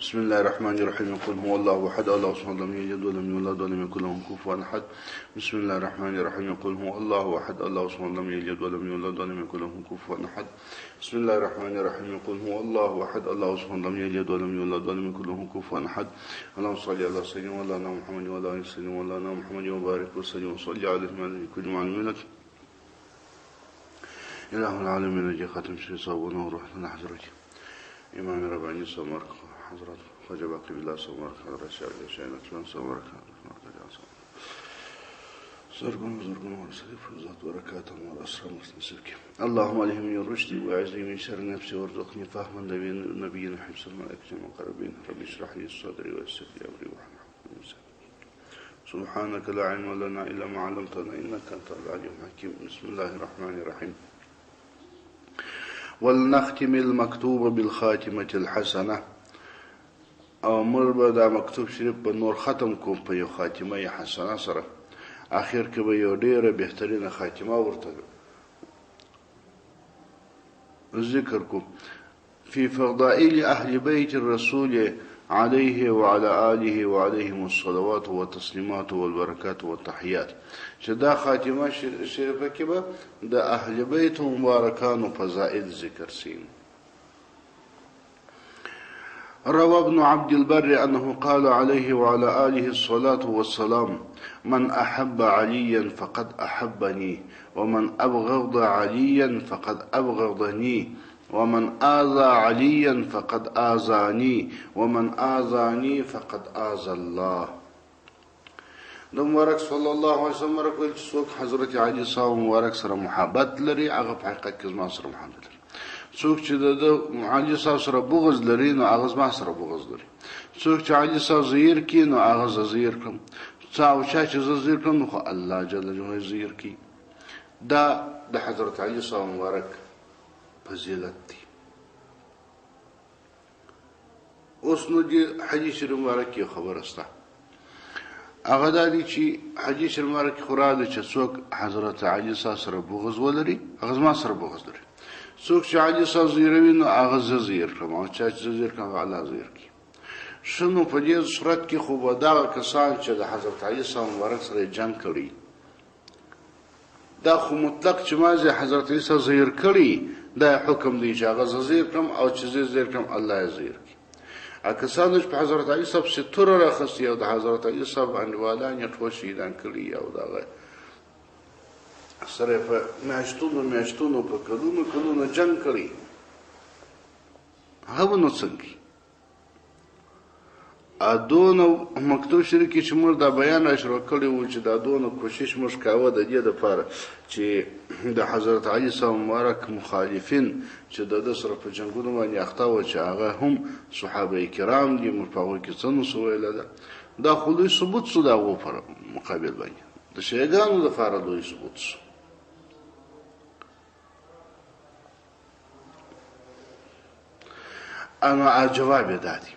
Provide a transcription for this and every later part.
بسم الله الرحمن الرحيم قل هو الله أحد الله الصمد لم يلد ولم يولد ولم يكن له كفوا أحد بسم الله الرحمن الرحيم قل هو الله أحد الله الصمد لم يلد ولم يولد ولم يكن له كفوا أحد بسم الله الرحمن الرحيم قل هو الله أحد الله الصمد لم يلد ولم يولد ولم يكن له كفوا أحد اللهم صل على سيدنا مولانا محمد وعلى آل سيدنا مولانا محمد وبارك وسلم وصل عليه من كل معلومات إله العالمين الذي ختم شيء صابونه وروحنا حضرتك إمام رباني سمرك حضرت خواجة باقي بالله سمرك حضرت شاهد شاهد أكبر سمرك زرقون ورسالي فوزات بركاته والأسرى مستنسبك اللهم عليه من الرشد وأعزني من شر نفسي وارزقني فهما نبينا حفظ الملائكة المقربين ربي اشرح لي صدري ويسر لي أمري واحلل سبحانك لا علم لنا إلا ما علمتنا إنك أنت العليم الحكيم بسم الله الرحمن الرحيم ولنختم المكتوب بالخاتمة الحسنة او مربع دا مکتوب شریف په نور ختم کوم په یو خاتمه حسنه سره اخر کې به یو ډیره بهترینه خاتمه ورته ذکر کوم في فضائل اهل بيت الرسول عليه وعلى آله وعليهم الصلوات والتسليمات والبركات والتحيات چې دا خاتمه شریفه کې به د اهل بیت مبارکانو فضائل ذکر سین روى ابن عبد البر أنه قال عليه وعلى آله الصلاة والسلام من أحب عليا فقد أحبني ومن أبغض عليا فقد أبغضني ومن آذى عليا فقد آذاني ومن آذاني فقد آذى الله مبارک صلی الله علیه وسلم ورکول چې څوک حضرت علی صاحب مبارک سره محبت لري هغه په حقیقت کې زما سره محبت لري څوک چې د علي صاحب سره بغض لري نو هغه زما سره بغض لري څوک چې علي صاحب زیر کی نو هغه زیر کوم څاو چې زیر کوم نو الله جل جلاله زیر کی دا د حضرت علي صاحب مبارک فضیلت دی اوس نو دی حدیث مبارک کی خبر استه هغه د دې چې حدیث مبارک خورا د چې څوک حضرت علي صاحب سره بغض ولري هغه زما سره بغض لري څوک چې علي صاحب زیروي نو هغه زیر کوم او چې زیر کوم الله زیر کی شنو په دې صورت کې خو به دا کسان چې د حضرت علي صاحب مبارک سره جنگ کړي دا خو مطلق چې ما حضرت علي صاحب زیر کړي دا حکم دی چې هغه زیر کوم او چې زیر کوم الله زیر کی کسان چې په حضرت علي صاحب ستور راخسي او د حضرت علي صاحب انوالان یې ټول شهیدان کړي او دا سره په میاشتونو په کلونو جنگ کړي هغه نو څنګه ادونو مکتوب شریف کې چې موږ دا بیان شروع کړی و چې دا دونه کوشش موږ کاوه د دې لپاره چې د حضرت علي صاحب مبارک مخالفین چې د سره په جنگونو باندې اخته و چې هغه هم صحابه کرام دي موږ په هغه کې څه نو سویل ده دا خو لوی ثبوت څه دا و پر مقابل باندې د شیګانو د لپاره لوی ثبوت اما جواب دادی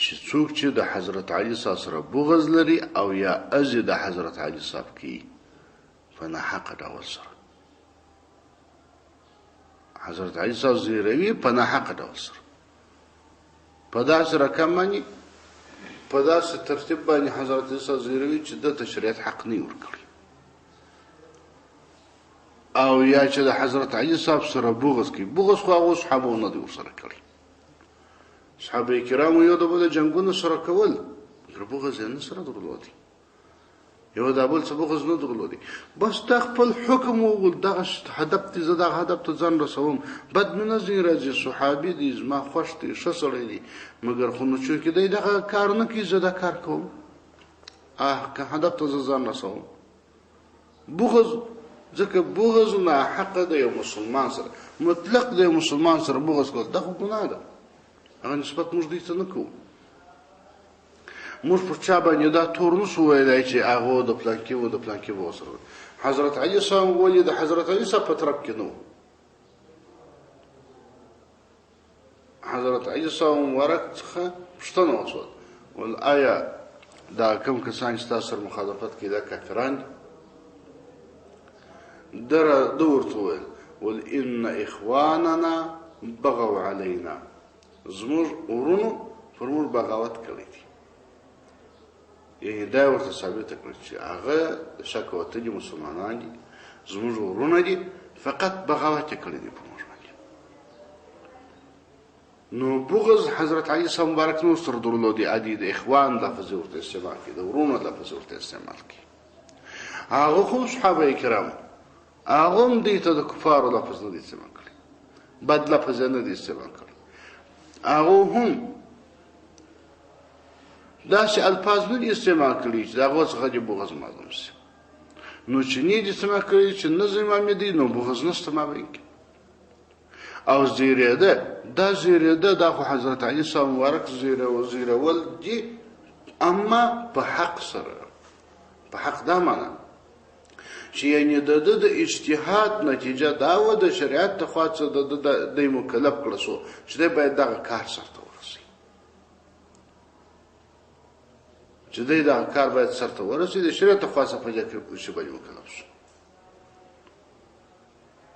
چې څوک چې د حضرت علي صاحب سره بغض لري او یا ازي د حضرت علي صاحب کی فنا حق ډول سره حضرت علي صاحب زیروي فنا حق ډول سره په داسې رقم باندې په داسې ترتیب باندې حضرت علي صاحب زیروي چې د تشریعت حق نه ورکړي او یا چې د حضرت علي صاحب سره بغض کوي بغض خو هغه صحابه نه دي ورسره کړی صحابه کرامو یو د بل جنگونو سره کول بغض یې نه سره درلودي یو د بل څه بغض نه درلودي بس د خپل حکم او دغه هدف ته زده هدف ته ځان رسوم بد نه زی راځي صحابي دي زما خوش دي شسړې دي مګر خو نو چې دی دغه کار نه کی زده کار کوم که هدف ته ځان رسوم بغض ځکه بغض نه حق د یو مسلمان سره مطلق د مسلمان سره بغض کول دا خو ګناه ده هغه نسبت موږ دې څه نه کوو موږ په چا باندې دا تور نه شو ویلای چې هغه د پلانکی و د پلانکی و سره حضرت علي صاحب ولې د حضرت علي صاحب په طرف کې نو حضرت علي صاحب مبارک څخه پښتنه وشول ول آیا دا کوم کسان چې تاسو سره مخالفت کوي دا کافران دورته ول ان اخواننا بغوا علينا زموږ ورونو پر موږ بغاوت کړی دی. یعنې دا ورته ثابته کړه چې هغه د شک وتلي مسلمانان دي، زموږ ورونه دي، فقط بغاوت یې کړی دی په موږ باندې. نو بغض حضرت علي صاحب مبارک نور سره درلودي، عادي د اخوان لفظ ورته استعمال کړي، د ورونو لفظ ورته استعمال کړي. هغه خو صحابه کرام هغه هم دې ته د کفارو لفظ نه دی استعمال کړی، بد لفظ نه دی استعمال کړی. هغه هم داسې الفاظ نه دي استعمال کړي چې د هغو څخه دې بغض معلوم شي. نو چې نه دي استعمال کړي چې نه زمامې دي، نو بغض نشته مابین کې. او زیرېده، دا زیرېده دا خو حضرت علي صاحب مبارک زیرول دي، اما په حق سره. په حق دا معنا چې یعنې د ده د اجتهاد نتیجه دا وه، د شریعت د خوا څخه دی مکلف کړه شو چې دی باید دغه کار سرته ورسوي، چې دی دغه کار باید سرته ورسوي، د شریعت د خوا څخه په دې کې شي باید مکلف شو.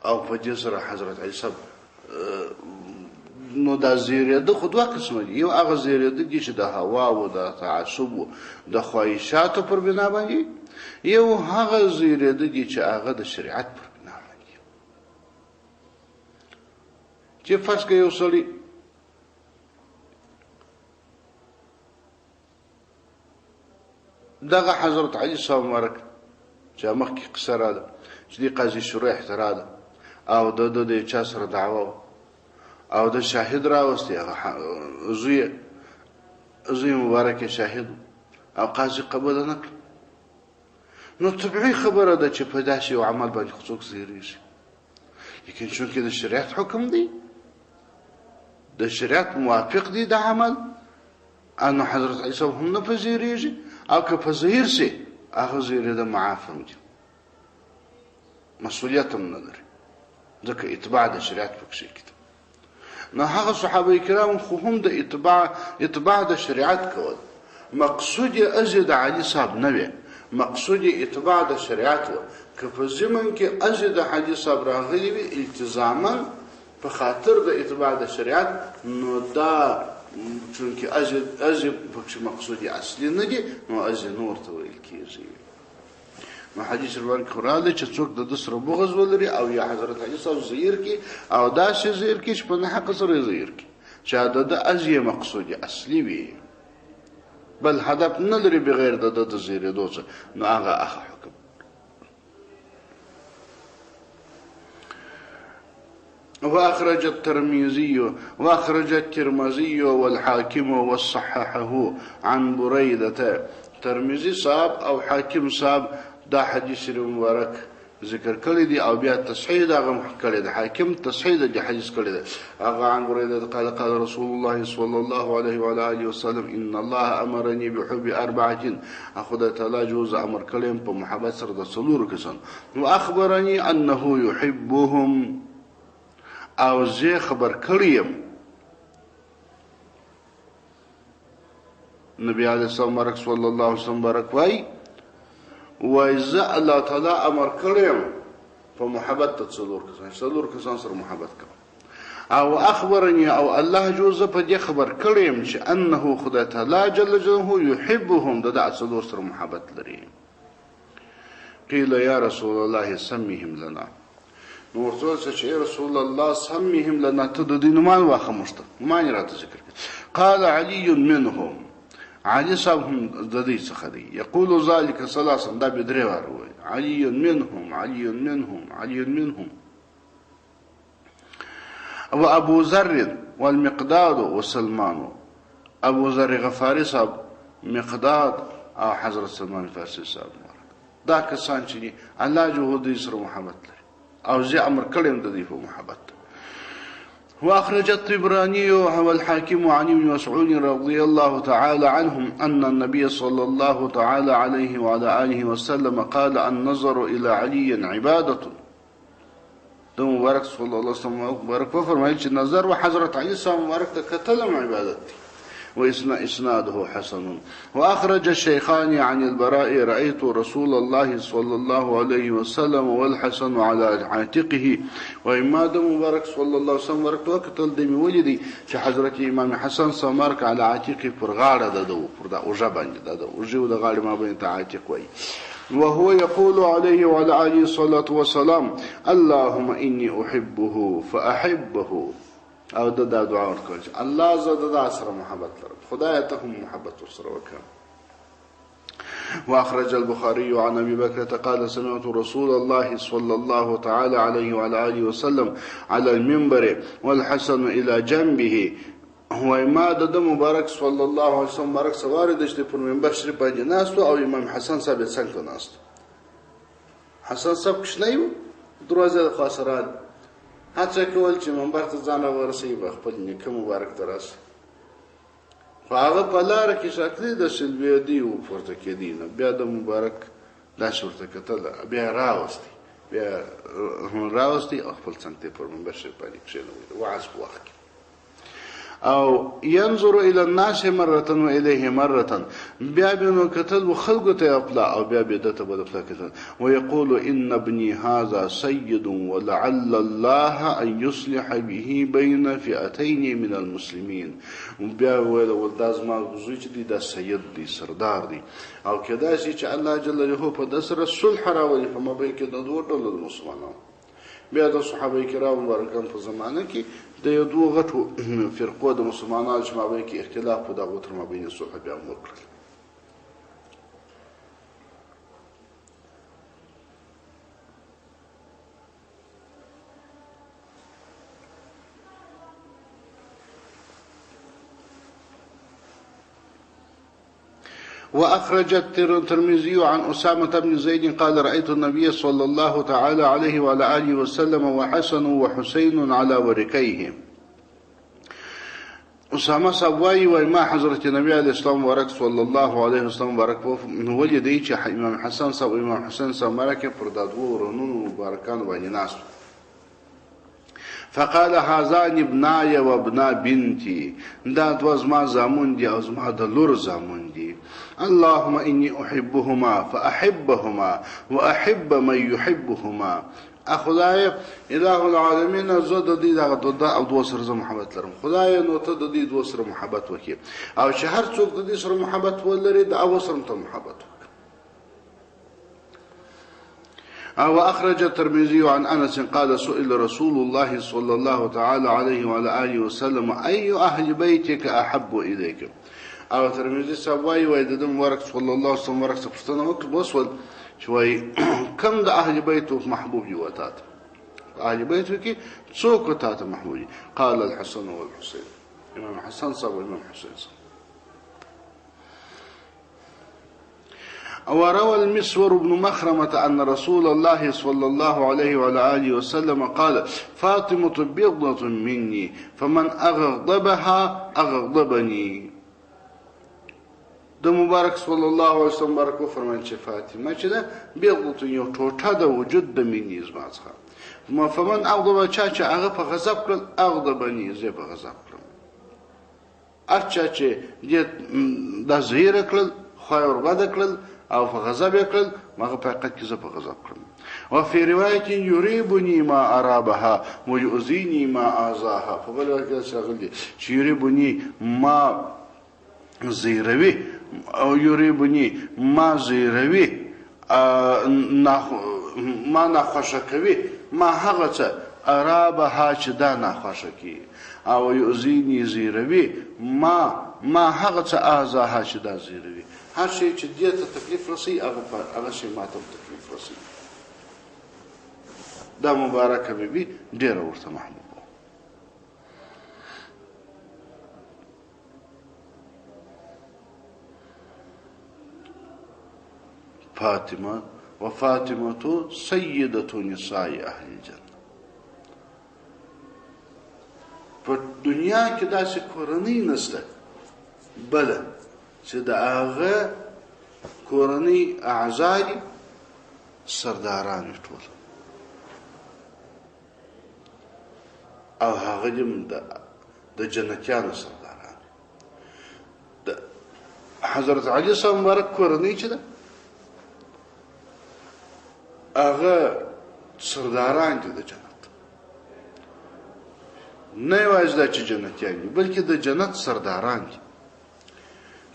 او په دې سره حضرت علي صاحب نو دا زیرېده خو دوه قسمه دي. یو هغه زیرېده دي چې د هواو د تعصبو د خواهشاتو پر بنا باندې، یو هغه زیرېده دي چې هغه د شریعت پر بنا باندې. چې فرض کړه یو سړی دغه حضرت علي صاحب مبارک چې مخکې قصه راده چې د قاضي شریح ته راده او د چا سره دعوه او د شاهد راوستی، هغه زوی مبارک شاهد او قاضي قبول نه کړ. نو طبیعي خبره ده چې په داسې یو عمل باندې خو څوک زیریږي، لیکن چونکې د شریعت حکم دی، د شریعت موافق دی د عمل، انو حضرت علی صاحب هم نه په زیریږي، او که په زهیر سي هغه زیرېده معافم دي، مسؤلیت هم نه لري، ځکه اتباع د شریعت پکښې کې. نو هغه صحابه کرام خو هم د اتباع د شریعت کول، مقصود یې ازې د علي صاحب نه وي، مقصود یې اتباع د شریعت و. که په ضمن کې ازې د علي صاحب راغلي وي التزاما په خاطر د اتباع د شریعت، نو دا چونکې ازې پکښې مقصود یې اصلي نه دي، نو ازې نور ته ویل کېږي. نو حدیث روان کې راغلی چې څوک د ده سره بغض ولري او یا حضرت علي صاحب زیر کړي او داسې زیر کړي چې په ناحقه سره یې زیر کړي، چې د ده ازې مقصود یې اصلي وي، بل هدف نه لري بغیر د ده د زیرېدو څخه، نو هغه حکم. وأخرج الترمذي والحاكم وصححه عن بريدة. ترمذي صاحب او حاکم صاحب دا حدیث مبارک ذکر کړی دی او بیا تصحیح دا غم کړی دی، حاکم تصحیح د حدیث کړی دی. هغه عن بريدة قال قال رسول الله صلى الله عليه وعلى آله وسلم ان الله امرني بحب اربعه، خدای تعالی جوز امر کړم په محبت سره د څلورو کسان. نو اخبرني انه يحبهم، او زه خبر کړیم نبی علیہ السلام برک صلی الله علیه وسلم برک وای زه الله تعالی امر کړم په محبت د څلور کسان سره محبت کوم. او اخبرني او الله جوز په دې خبر کړم چې انه خدای تعالی جل جلاله يحبهم، د څلور سره محبت لري. قیل یا رسول الله سمهم لنا، نو ورته چې رسول الله سمهم لنا، ته د دې نومان واخه مشته نومان راته ذکر کړ. قال علي منهم، علي صاحب هم د دې څخه دی. یقول ذلك ثلاثا، دا به درې واره وایي علي منهم علي منهم علي منهم. او ابو ذر والمقداد وسلمان، ابو ذر غفاري صاحب، مقداد او حضرت سلمان فارسي صاحب، دا کسان چې دي الله جو دوی سره محبت لري او زه امر کړم د دې په محبت. واخرج الطبراني والحاكم عن ابن مسعود رضي الله تعالى عنهم ان النبي صلى الله تعالى عليه وعلى اله وسلم قال النظر الى علي عباده. دو مبارک صلی الله علیه وسلم مبارک فرمایي چې نظر و حضرت علي صاحب مبارک ته کتلم عبادت دي. وإسناده حسن. وأخرج الشيخان عن البراء رأيت رسول الله صلى الله عليه وسلم والحسن على عاتقه. وإما د مبارک صلی الله علیه وسلم ورته وکتل د می ولیدي چې حضرت امام حسن سمرک على عاتقه پر غاړه ده پر دا اوجه باندې ده اوجه د غاړه ما باندې عاتق وای. وهو يقول عليه وعلى آله الصلاة والسلام اللهم إني أحبه فأحبه. او دا دعا ورکړه الله زده دا سره محبت لرم خدای ته هم محبت ورسره وکړه. وأخرج البخاري عن أبي بكرة قال سمعت رسول الله صلى الله تعالى عليه وعلى آله وسلم على المنبر والحسن إلى جنبه. هو ما د مبارک صلی الله علیه وسلم مبارک سوار دشته پر منبر شریف باندې ناست او امام حسن صاحب څنګه ناست. حسن صاحب کښنیو دروازه خاصران هڅه کول چې منبر ته ځان ورسوي خپل نیکه مبارک تراس خو هغه په لار کې شکلې د سلوی دی او پورته کېدی نه بیا د مبارک لاس ورته کتل بیا راوستي خپل څنګه پر منبر شریف باندې کښېنوي وعظ په وخت او ينظر الى الناس مره واليه مره بیا بنو کتل وخلق ته اپلا او بیا بدته بل اپلا کتل ويقول ان ابني هذا سيد ولعل الله ان يصلح به بين فئتين من المسلمين. بیا ولداز ما زوی چې دی د سید دی سردار دی او کدا چې الله جل جلاله په دسر صلح راولي په مابین کې د دوه ډول مسلمانانو. بیا د صحابه کرام ورکم په زمانه کې د یو دوه غټو فرقو د مسلمانانو چې مابین کې اختلاف په دغه تر مابین صلح بیا وکړل. وأخرج الترمذي عن أسامة بن زيد قال رأيت النبي صلى الله تعالى عليه وعلى آله وسلم وحسن وحسين على وركيه. أسامة صبواي وما حضرت النبي عليه السلام ورك صلى الله عليه وسلم ورك ولدي چې امام حسن صاحب امام حسين صاحب مرکه پر دادو ورونو مبارکان باندې ناس. فقال هذان ابناي وابنا بنتي دا دو زما زامون دي او زما د لور زامون دي. اللهم اني احبهما فاحبهما واحب من يحبهما. خدای اله العالمین زود دي دا او دو سره محبت لرم خدای نو ته د دې دو سره محبت وکي او چې هر څوک د دې سره محبت ولري دا او سره ته محبت. وأخرج الترمذي عن أنس قال سئل رسول الله صلى الله تعالى عليه وعلى آله وسلم أي أهل بيتك أحب إليك. او ترمذي سوای وای د مبارک صلی الله علیه وسلم ورک پښتنه وکړ شوي کم د اهل بیت محبوب دی وتات اهل بیت کې څوک ته محبوب دي. قال الحسن والحسين امام حسن صاحب امام حسين صاحب. وروى المسور بن مخرمة أن رسول الله صلى الله عليه وعلى آله وسلم قال فاطمة بضعة مني فمن أغضبها أغضبني. د مبارک صلی الله علیه وسلم برکو فرمایي چې فاطمه چې ده بضعة یو ټوټه د وجود د مینې زما څخه ما فمن أغضب چا چې هغه په غضب کړل أغضبني زه په غضب کړم. اچا چې د زهیر کړل خو وربد کړل او په غضب کړل ماغه په حقیقت کې زه په غضب کړم. وفي روایت يريبني ما أرابها ويؤذيني ما آذاها. په بل وخت کې راغلی چې يريبني ما زیروي او يريبني ما زیروي ما ناخوښه کوي ما هغه څه أرابها چې دا ناخوښه کوي او يؤذيني زیروي ما هغه څه آذاها چې دا زیروي. هر شي چې دې ته تکلیف رسي هغه شي ماته تکلیف رسي. دا مبارکه بیبي ډیره ورته محبوب. فاطمه وفاطمه سيدة نساء اهل الجنه. په دنیا کې داسې کورنۍ نشته بل چې د هغه کورنۍ اعضاء سرداران ټول او هغه د جنتیانو سرداران حضرت علي صاحب مبارک کورنۍ چې ده هغه سرداران دي د جنت، نه یوازې دا چې جنتیان دي بلکې د جنت سرداران دي.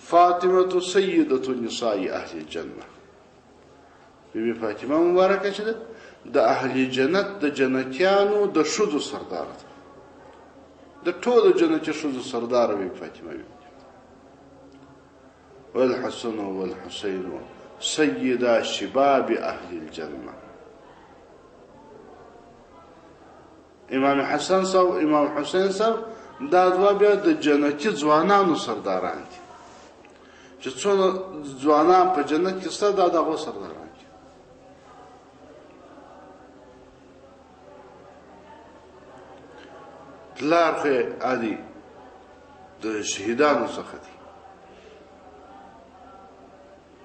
فاطمه سیدة نساء اهل الجنه، بیبي فاطمه مبارکه چې ده د اهل جنت د جنتیانو د ښځو سردار ده، د ټولو جنتي ښځو سردار بیبي فاطمه وي. والحسن والحسين سيدا شباب اهل الجنه. امام حسن صاحب امام حسین صاحب دا دوه بیا د جنتي ځوانانو سرداران دي چې څونه ځوانان په جنت کې ستا دا دغه سرداران دي. پلار خو عادي د شهیدانو څخه دي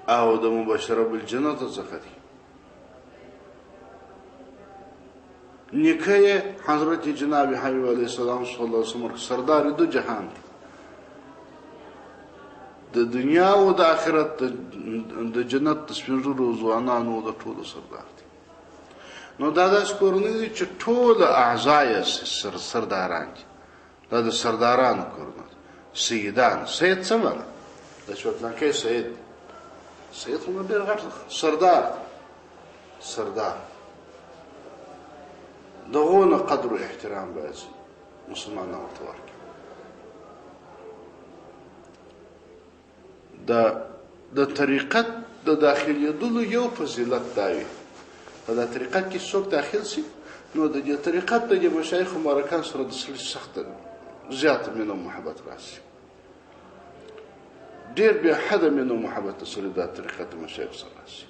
او د مبشره بالجنت څخه دي. نیکه حضرت جناب حبیب علیه السلام صلی الله علیه وسلم سردار دو جهان دی، د دنیا او د آخرت د جنت د سپینږیرو ځوانانو د ټولو سردار دی. نو دا داسې کورنۍ دي چې ټول اعضا یې سرداران دي، دا د سردارانو کورنۍ سیدان. سید څه مانا؟ د شوتلانکۍ سید، سید خو نو ډېر غټ سردار، سردار دغونه قدر و احترام باید مسلمانانو ته ورکړي. د طریقت د داخلېدلو یو فضیلت دا وي، په دا طریقت کې څوک داخل شي نو د دې طریقت د مشایخو مبارکان سره د سړي سخته زیاته مینه او محبت راشي، ډېر بې حده مینه او محبت د سړي دا طریقت د مشایخو سره راشي.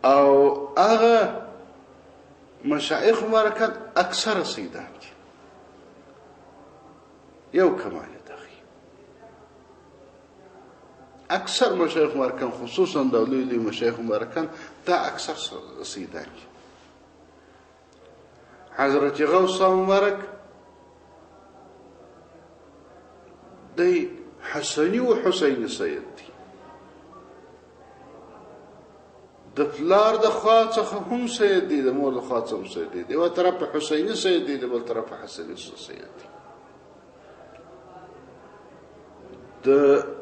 او هغه مشایخ مبارکان اکثر سیدان دي، یو کمال دغه اکثر مشایخ مبارکان خصوصا د لوی مشایخ مبارکان دا اکثر سیدان دي. حضرت غوث مبارک دی حسنی و حسین سید دی، د پلار د خوا څخه هم سید دی، د مور د خوا څخه هم سید دی، د یوه طرف حسیني سید دی، د بل طرف حسني سید دی. د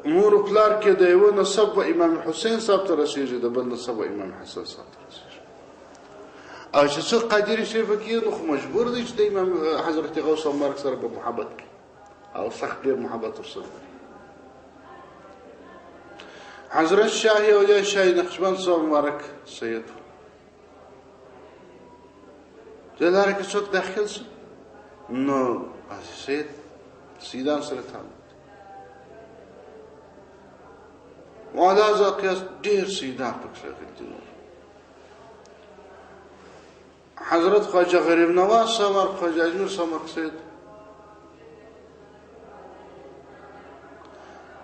مور و پلار کې د یوه نسب و امام حسین صاحب ته رسېږي، د بل نسب و امام حسن صاحب ته رسېږي. او چې څوک قادري شي فقیر نو خو مجبور دی چې د امام حضرت غوث مبارک سره په محبت کې او سخت ډېر محبت ورسره لري. حضرت شاهی اولیاء شاهی نقشبند صاحب مبارک سید دې لاره کې څوک داخل شي نو سید سیدان سره تعلق وعلى ذا قياس ډېر سیدان پکې راغلي دي. حضرت خواجه غریب نواز صاحب خواجه اجمیر صاحب سید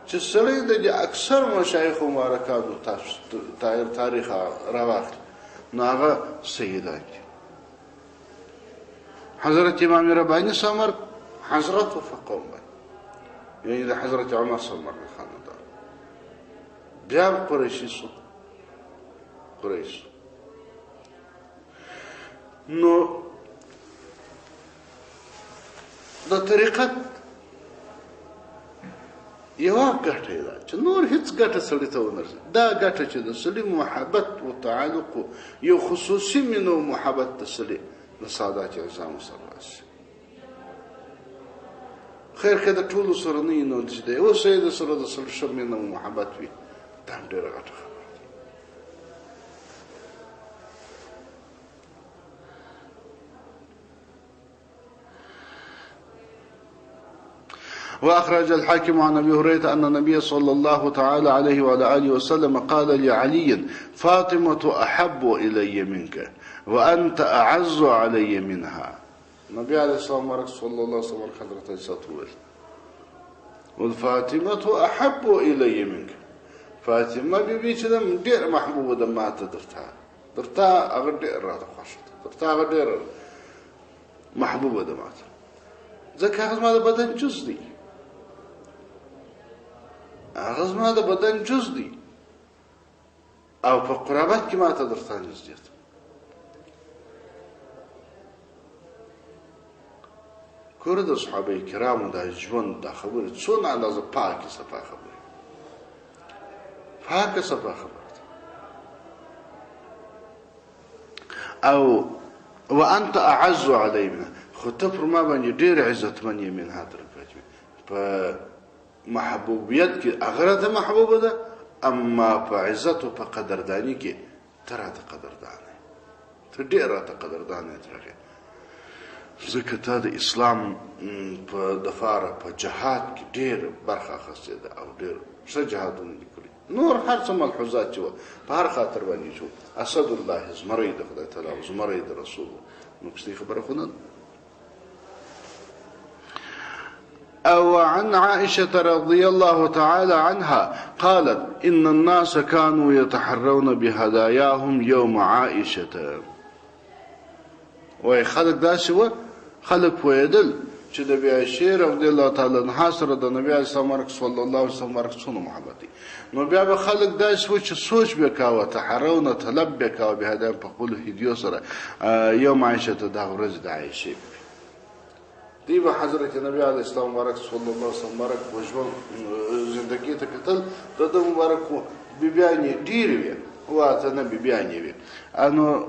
چې سړی د اکثر مشایخ مبارکانو تاریخ راواخلي نو هغه سیدان دي. حضرت امام رباني صاحب حضرت وفقهم یعنی د حضرت عمر صاحب خاندان بیا قریشي سو قریش نو د طریقت یوه ګټه یې ده چې نور هیڅ ګټه سړي ته ونه رسېږي. دا ګټه چې د سړي محبت و تعلق یو خصوصي مینه و محبت د سړي د سادات اعظامو سره راشي. خیر که د ټولو سره نه وي نو چې د یوه سید سره د سړي ښه مینه و محبت وي دا هم ډېره غټه خبره ده. وأخرج الحاكم عن أبي هريرة أن النبي صلى الله تعالى عليه وعلى آله وسلم قال لعلي فاطمة أحب إلي منك وأنت أعز علي منها. النبي عليه الصلاة والسلام صلى الله عليه وسلم حضرت عيسى والفاطمة أحب إلي منك. فاطمة بيبي چې ډېر محبوبه ده ماته درته هغه ډېر راته خوښ ده، درته هغه ډېر محبوبه ده ماته ځکه هغه زما د بدن جز دی. هغه زما د بدن جز دی او په قرابت کې ما ته درته نږدې دی. ګوره د صحابه کرامو د ژوند دا خبرې څونه اندازه پاکې صفا خبرې، پاکه صفا خبره ده. او وانت اعز علی منها، خو ته پر ما باندې ډېر عزتمن یې منها تر په محبوبیت کې هغه راته محبوبه ده، اما په عزت او په قدردانی کې ته راته قدردان یې، ته ډېر راته قدردان یې ترې. ځکه ته د اسلام په دفاره په جهاد کې ډېر برخه اخیستې ده او ډېر ښه جهادونه دي کړي. نور هر څه ملحوظات چې وه په هر خاطر باندې شو. اسد الله زمری د خدای تعالی او زمری د رسول، نو پسې خبره خو نه ده. أو عن عائشة رضي الله تعالى عنها قالت إن الناس كانوا يتحرون بهداياهم يوم عائشة. وای خلق داسې و، خلق پوهېدل چې د بی عایشې رضی الله تعالی عنها سره د نبي علیه السلام صلی الله علیه وسلم څونه محبت دی. نو بیا به خلق داسې و چې سوچ به کاوه، تحرونه طلب به کاوه بهدایم په خپلو هدیو سره یوم عایشة دا ورځ د عایشې دی. به حضرت نبی علیه السلام مبارک صلی الله علیه وسلم مبارک په ژوند زندګۍ ته کتل، د ده مبارک بیبیانې ډېرې وې، اوه اته نه بیبیانې وې. نو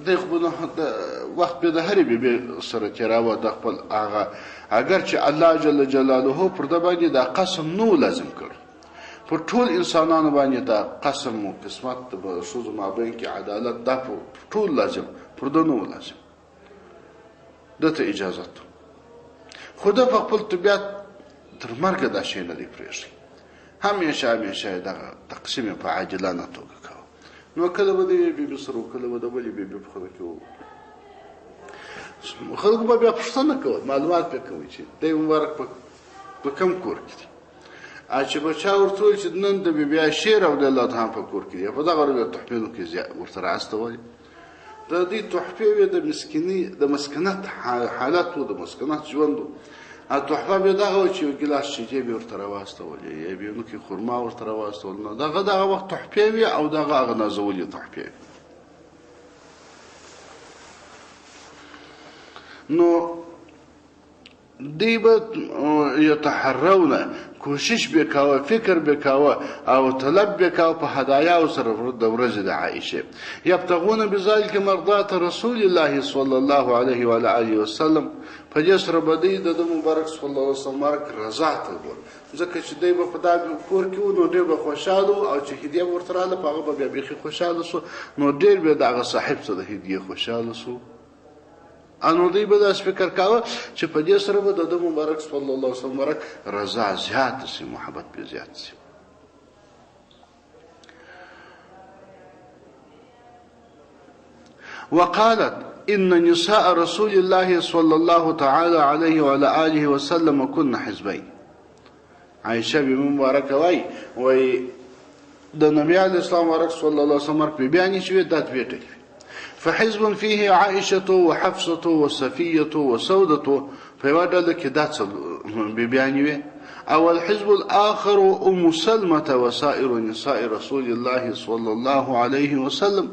د خپل وخت به د هرې بیبي سره تېراوه د خپل هغه، اگر چې الله جل جلاله پر ده باندې دا قسم نو لازم کړی، پر ټول انسانانو باندې دا قسم و قسمت د ښځو مابین کې عدالت دا پر ټول لازم، پر ده نو لازم، ده ته اجازت. خو ده په خپل طبیعت تر مرګه دا شی نه دی پرېښی، همیشه دغه تقسیم یې په عاجلانه توګه کوه. نو کله به د یوې بیبي سره و، کله به د بلې بیبي په خبره کې و، خلکو به بیا پوښتنه کوله، معلومات به کوي چې دی مبارک په کوم کور کې دی. چې به چا ورته وویل چې نن د بیبي عایشې رضی الله تعالی په کور کې دی، په دغه ورځ تحفینو کې ورته رااستولې. د دې تحفې وې د مسکنت حالت و، د مسکنت ژوند و. تحفه به دغه و چې یو ګیلاس شیدې به ورته راواستولې، یا به یو نوکي خرما ورته راواستول. نو دغه وخت تحفې وې او دغه هغه نازولې تحفې وې. نو دی به یتحرونه، کوشش به کاوه، فکر به کاوه او طلب به کاوه په هدایاو سره د ورځې د عایشې. یبتغون بذلک مرضات رسول الله صلی الله علیه و آله وسلم، په دې سره به دی د مبارک صلی الله علیه وسلم رضا طلبول، ځکه چې دی به په دا کور کې و نو ډېر به خوشحاله و، او چې هدیه به ورته راغله په هغه به بیا بیخي خوشحاله سو، نو ډېر به د هغه صاحب څه د هدیې خوشحاله سو. انو دی به داسې فکر کاوه چې په دې سره به د مبارک صلی الله علیه وسلم مبارک رضا زیات سي، محبت به زیات سي. وقالت إن نساء رسول الله صلى الله تعالى عليه وعلى آله وسلم كن حزبين. عائشة بمبارك وي د نبي عليه السلام مبارک صلی الله علیه وسلم په بیان شوی دات بیٹل، فحزب فيه عائشة وحفصة وصفية وسودة، فيوادل كدات ببيانيوه. أو الحزب الآخر أم سلمة وسائر نساء رسول الله صلى الله عليه وسلم.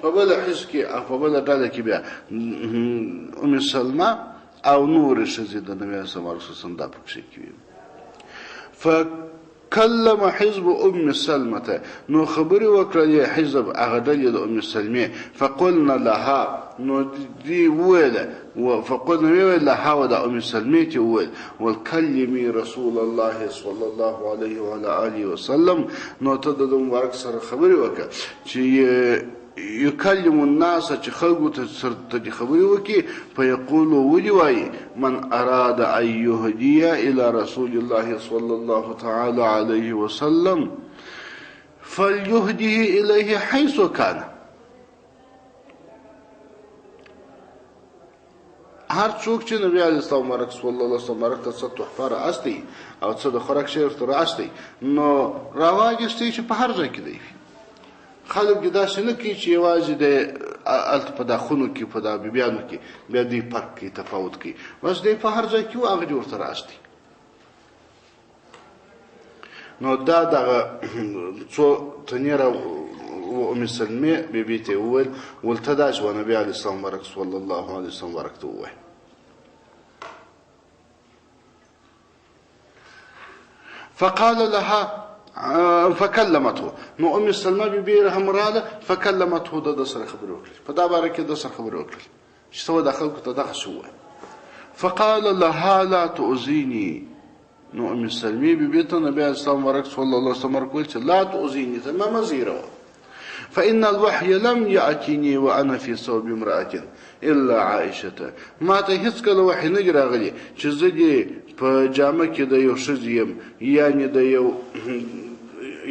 فبل حزكي فبل ذلك بها أم سلمة أو نور شزيد النبي صلى الله عليه وسلم دا بكشكي. كلم حزب أم سلمة، نو خبري وكرا حزب أغدل أم سلمة، فقلنا لها نو دي ويلة، فقلنا لها ودا أم سلمة ويل، والكلمي رسول الله صلى الله عليه وعلى آله وسلم. نو تدد مبارك سر خبري وكرا يكلم الناس چې خلقو ته خبري وکي، فيقول ولي من أراد أن يهدي إلى رسول الله صلى الله تعالى عليه وسلم فليهديه إليه حيث كان. هر څوک چې نبی علیه السلام مبارک صلی الله علیه وسلم ته څه تحفه رااستی او څه د خوراک شی ورته رااستی، نو راواګستی چې په هر ځای کې دی. خلک داسې نه کوي چې یوازې د هلته په دا خونو کې په دا بیبیانو کې بیا دوی فرق کوي، تفاوت کوي، بس دی په هر ځای کې و هغه دې ورته رااستی. نو دا دغه څو تنیره ام سلمې بیبي ته وویل ولته دا چې نبي علیه السلام ورک صلی الله علیه وسلم ورک ته ووایي. فقال لها فكلمته نو ام سلمہ بیبي رحم راله فكلمته د سره خبرې وکړي په دا باره کې د سره خبرې وکړي چې څه د خلکو ته دغه شو. فقال لها لا تؤذيني نو ام سلمې بیبي ته نبي اسلام ورک صلی الله علیه وسلم ورکول چې لا تؤذيني زما مزیره فإن الوحي لم يأتيني وأنا في صوب امرأة إلا عائشة ما ته هیڅ کله وحی نه راغلی چې زه دې په جامه کې د یو ښځې یم یعنې د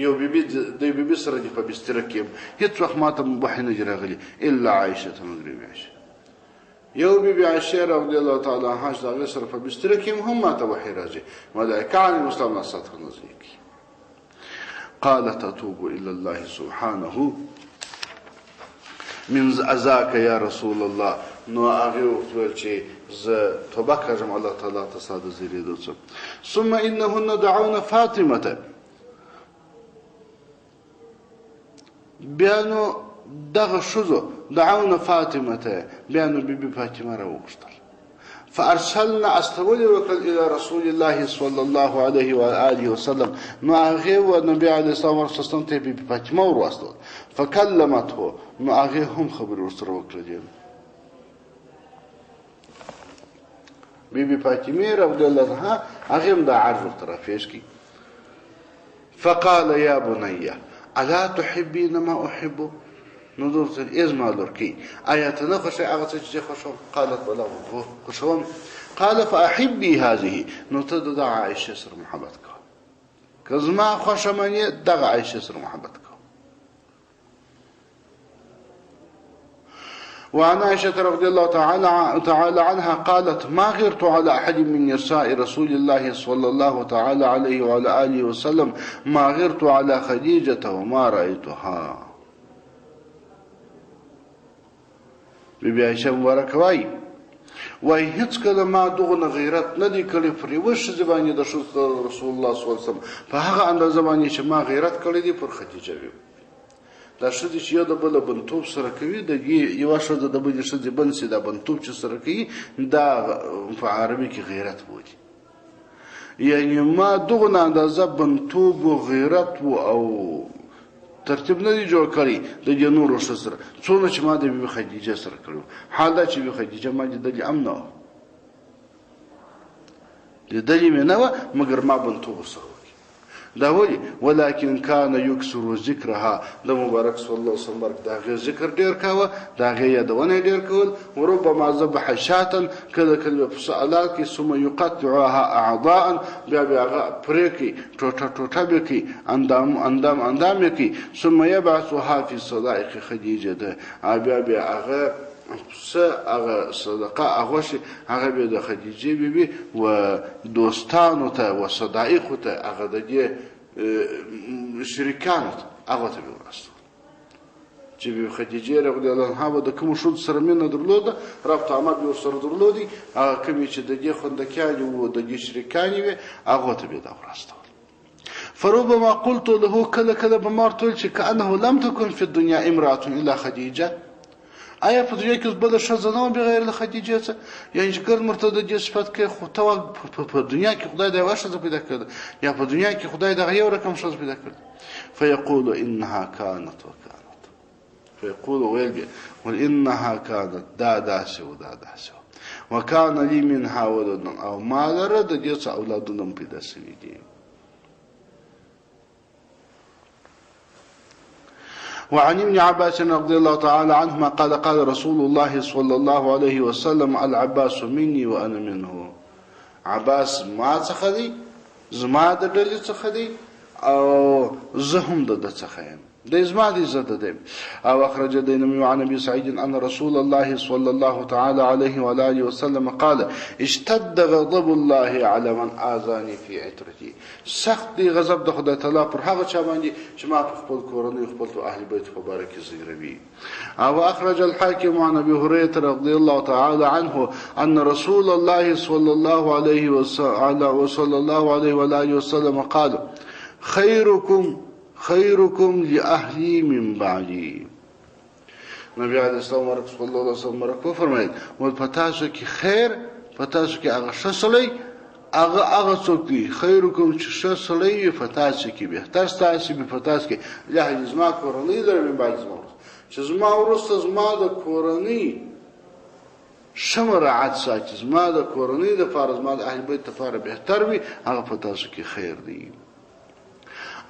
یو بیبي سره دې په بستره کې یم هیڅ وخت ما ته وحی نه راغلی الا عائشة مگر عائشة یو بیبي عائشة رضی الله تعالی عنها چې د هغې سره په بستره کې هم ما ته وحی راځي ملائکه علیهم السلام نه سطح نزدې کړي. قالت أتوب إلى الله سبحانه من ذاك يا رسول الله نو هغه ویل چې زه توبه کوم الله تعالی ته ساده زیریدو څه. ثم انهن دعون فاطمه بیانو دغه شوزو دعون فاطمه بیانو بیبي فاطمه راوغشتل فارسلنا استولي وكل الى رسول الله صلى الله عليه واله وسلم نو هغه و نبي عليه الصلاه والسلام ته بیبي فاطمه ورواستل فكلمته نو هغه هم خبر ورسره وکړه. بیبي فاطمه رضی الله عنها هغه هم د عرض طرفیش کی. فقال يا بني الا تحبين ما احب نو دوستان ازما لورکی آیات نه خوشي هغه چې خوشم قالت بلا خوشم قال فاحبي هذه نو ته د عائشه سره محبت کو کزما خوشمنه د عائشه سره محبت کو. وعن عائشة رضي الله تعالى عنها قالت ما غرت على أحد من نساء رسول الله صلى الله تعالى عليه وعلى آله وسلم ما غرت على خديجة وما رأيتها. بیبي عائشة مبارکه وای هیڅ کله ما دغه غیرت نه دی کړی پر یو ښځه باندې د رسول الله صلی الله علیه وسلم په هغه اندازه باندې چې ما غیرت کړی دی پر خدیجه وي. دا ښځه چې یو د بل بنتوب سره کوي د یو ښځه د بل ښځې بل سي دا بنتوب چې سره کوي دا په عربي کې غیرت وایي. یعنی ما دغه اندازه بنتوب او غیرت او ترتیب نه دی جوړ کړی د دې نورو ښځو سره څونه چې ما د بیبي خدیجه سره کړو. حال دا چې بیبي خدیجه ما لیدلې هم نه وه لیدلې مې نه وه مګر ما بنتوب ورسره وکړي. دا ولې ولکن کان یکثر ذکرها د مبارک صلی الله علیه وسلم د هغې ذکر ډېر کاوه د هغې یادونه یې ډېر کول. وربما ذبح شاة کله کله په سوالات کې ثم یقطعها اعضاء بیا هغه پرې کړي ټوټه ټوټه به کړي اندام یې کړي ثم یبعثها فی صدائق خدیجه ده بیا هغه هغه صدقه هغه شي هغه به د خدیجه بیبي و دوستانو ته و صدائقو ته هغه د دې شریکانو هغه ته ورسول چې بیبي خدیجه رضی الله عنها به د کوم شود سره مینه درلوده رابطه عامه به ورسره درلودي هغه کومې چې د دې خوندکیانې و د دې شریکانې وې هغه ته به دا ورسول. فربما قلت له کله کله به ما ورته ویل چې کأنه لم تكن في الدنيا امرأة الا خدیجه آیا په دنیا کې بل ښځه نه وه بغیر له خدیجې څخه یعنې چې ګر مرته د دې صفت کوي خو ته په دنیا کې خدای د یوه ښځه پیدا کړې یا په دنیا کې خدای دغه یو رقم ښځه پیدا کړې. فیقول انها كانت وكانت فیقول ویل بیا انها كانت دا داسې و دا داسې و وکان لي منها ولد او ما لره د دې څه اولادونه هم پیدا شوي دي. وعن ابن عباس رضي الله تعالى عنهما قال قال رسول الله صلى الله عليه وسلم العباس مني وأنا منه. عباس ما څخه دی زما د ډلې څخه دی او زه هم د ده څخه یم د زما د عزت دی. او اخرج دینمی عن ابي سعيد ان رسول الله صلى الله تعالى عليه وآله وسلم قال اشتد غضب الله على من آذاني في عترتي. سخت دی غضب د خدای تعالی پر هغه چا باندې چې ما په خپل کورنۍ خپل اهل بیت په باره کې زیروي. او اخرج الحاكم عن ابي هريره رضي الله تعالى عنه ان رسول الله صلى الله عليه وآله وسلم قال خيركم لأهلي من بعدي. نبی علیہ السلام صلی الله علیه وسلم ورکو فرمایل ول پتاسو کې خیر پتاسو کې هغه شسلې هغه څوک دی خیرکم چې شسلې پتاسو کې به تر تاسو به پتاس کې له زما کورنۍ لري من بعد زما چې زما ورسته زما د کورنۍ شمرعت ساتي زما د کورنۍ د فرض ما د اهل بیت لپاره بهتر وي هغه پتاسو کې خیر دی.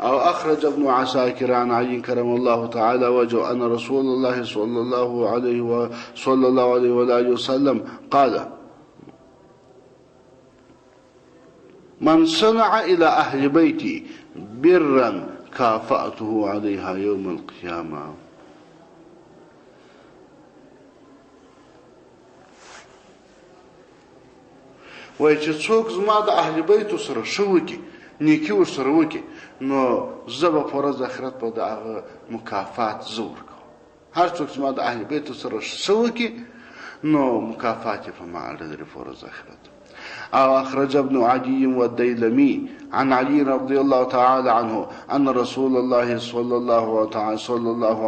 أو أخرج ابن عساكر عن علي كرم الله تعالى وجه أن رسول الله صلى الله عليه وآله وسلم قال من صنع إلى أهل بيتي برا كافأته عليها يوم القيامة. ويجي څوک زما د اهل بیت سره شوکي نیکی ورسره وکي نو زبا فرض آخرت په دغه مکافات زور کو. هر څوک چې ما د اهل بیت سره شوکي نو مکافات په ما لري فرض آخرت. أو أخرج ابن عدي والديلمي عن علي رضي الله تعالى عنه أن رسول الله صلى الله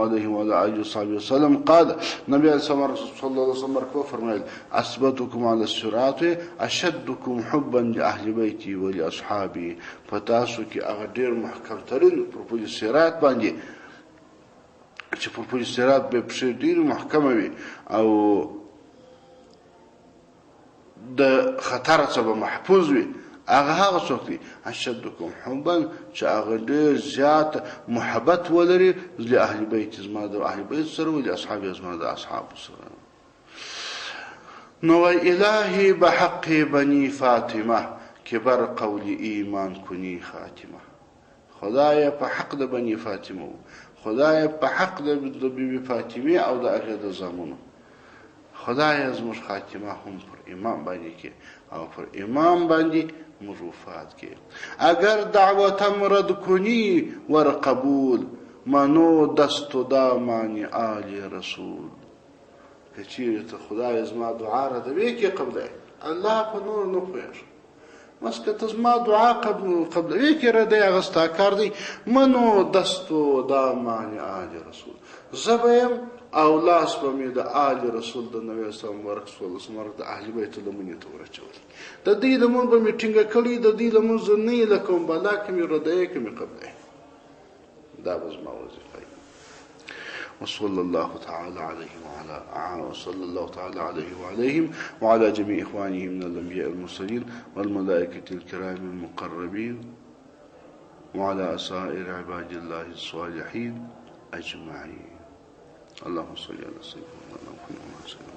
عليه وآله وسلم قال نبي صلى الله عليه وسلم فرمائل أثبتكم على الصراط أشدكم حبا لأهل بيتي ولأصحابي. فتاسو کی هغه ډیر محکم ترین پر پولیس صراط باندې چې پر پولیس صراط به په ډیر محکم وي او د خطر څخه محفوظ وي هغه څوک دي اشدکم حبا چې هغه ډیر زیات محبت ولري ل اهل بیت زما د اهل بیت سره او د اصحاب زما د اصحاب سره. نو الهی بحق بني فاطمه كبر قول ایمان کنی خاتمه. خدای په حق د بني فاطمه خدای په حق د بیبي فاطمه او د هغه د زامنو خدای زموږ خاتمه هم پر ایمان باندې کې او پر ایمان باندې مروفات کې. اگر دعوتم رد کنی ور قبول منو دستو دامانی آل رسول. که چیرې ته خدای زما دعا ردوي کې قبله الله په نور نه پوهېږي مسکه زما دعا قبل کې ردی اغستا کار دی منو دستو دامانی آل رسول زبیم او لاس په مې د آل رسول د نبی اسلام ورک صلی الله د اهل بیت لمنې ته ورچول د دې لمون په میټینګ کړي د دې لمون زنی لکم بلا کې ردی کې قبله دا زما وظیفه. وصلى الله تعالى عليهم وعلى جميع إخوانه من الأنبياء المرسلين والملائكة الكرام المقربين وعلى سائر عباد الله الصالحين أجمعين. اللهم صل على سيدنا محمد وعلى آله وصحبه.